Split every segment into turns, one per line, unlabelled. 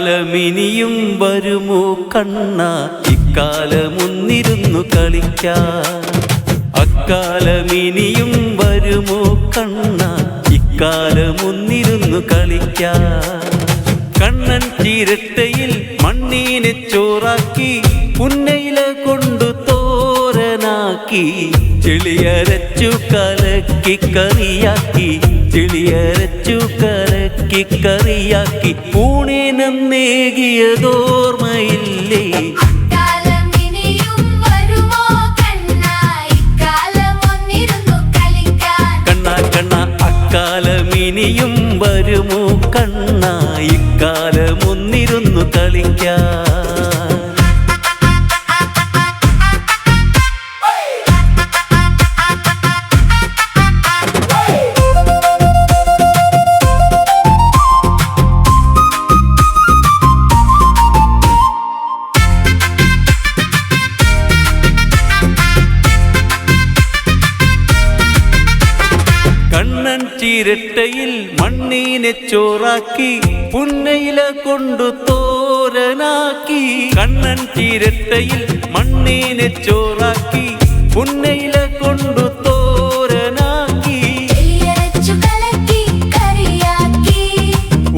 അക്കാലമിനിയും വരുമോ കണ്ണ ഇക്കാലമൊന്നിരുന്നു കളിക്കാൻ. അക്കാലമിനിയും വരുമോ കണ്ണ ഇക്കാലമൊന്നിരുന്നു കളിക്കാൻ. കണ്ണൻ ചിരട്ടയിൽ മണ്ണീനെ ചോറാക്കി പുന്നയില കൊണ്ടു തോരനാക്കി ചെളിയരച്ചു കലക്കി കറിയാക്കി ചെളിയരച്ചു കലക്കി കറിയാക്കി ഊണിനെന്നേകിയതോർമ്മയില്ലേ? അക്കാലമിനിയും വരുമോ കണ്ണ ഇക്കാലമൊന്നിരുന്നു കളിക്കാൻ. കണ്ണൻ ചിരട്ടയിൽ മണ്ണീനെ ചോറാക്കി പുന്നയില കൊണ്ടു തോരനാക്കി. കണ്ണൻ ചിരട്ടയിൽ മണ്ണീനെ ചോറാക്കി പുന്നയില കൊണ്ടു തോരനാക്കി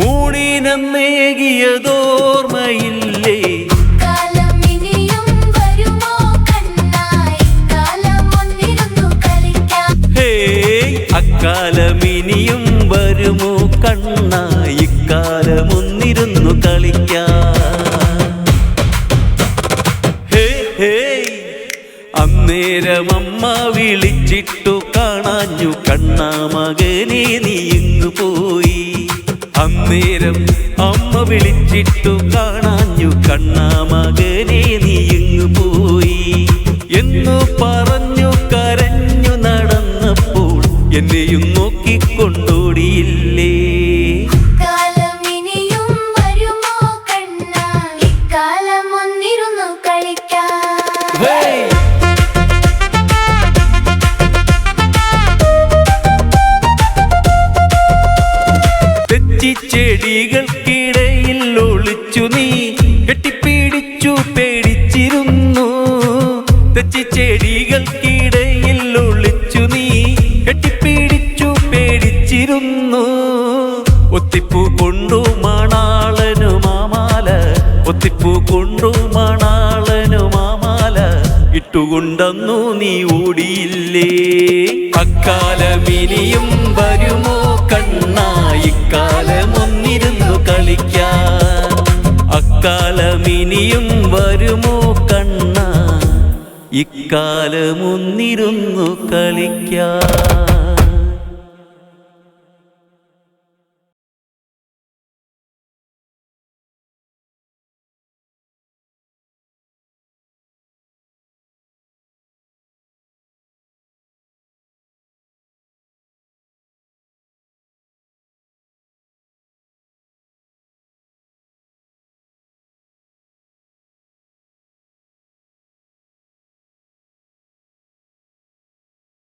ഊണിനെന്നേകിയതോർമ്മയില്ലേ? അക്കാലമിനിയും വരുമോ കണ്ണ ഇക്കാലമൊന്നിരുന്നു കളിക്കാൻ. ഹേ ഹേ അന്നേരം അമ്മ വിളിച്ചിട്ടു കാണാഞ്ഞു കണ്ണ മകനെ നീ ഇങ്ങു പോയി. അന്നേരം അമ്മ വിളിച്ചിട്ടു കാണാഞ്ഞു കണ്ണ മകനെ നീ ഇങ്ങു പോയി എന്നു പറഞ്ഞു കരഞ്ഞു നടന്നപ്പോൾ എന്നെയും നോക്കിക്കൊണ്ടോടിയില്ലേ? തെച്ചിച്ചെടികൾക്കിടയിൽ ഒളിച്ചു നീ കെട്ടിപ്പിടിച്ചു പേടിച്ചിരുന്നു. തെച്ചിച്ചെടികൾക്കിടയിൽ ഒളിച്ചു നീ കെട്ടിപ്പിടിച്ചു പേടിച്ചിരുന്നു. ഒത്തിപ്പൂ കൊണ്ടു മണാളനു മാമാല ഒത്തിപ്പൂ കൊണ്ടു മണാളനു മാമാല ഇട്ടുകൊണ്ടന്നു നീ ഓടിയില്ലേ? അക്കാലമിനിയും വരുമോ കണ്ണ ഇക്കാലമൊന്നിരുന്നു കളിക്കാൻ. അക്കാലമിനിയും വരുമോ കണ്ണ ഇക്കാലമൊന്നിരുന്നു കളിക്കാൻ.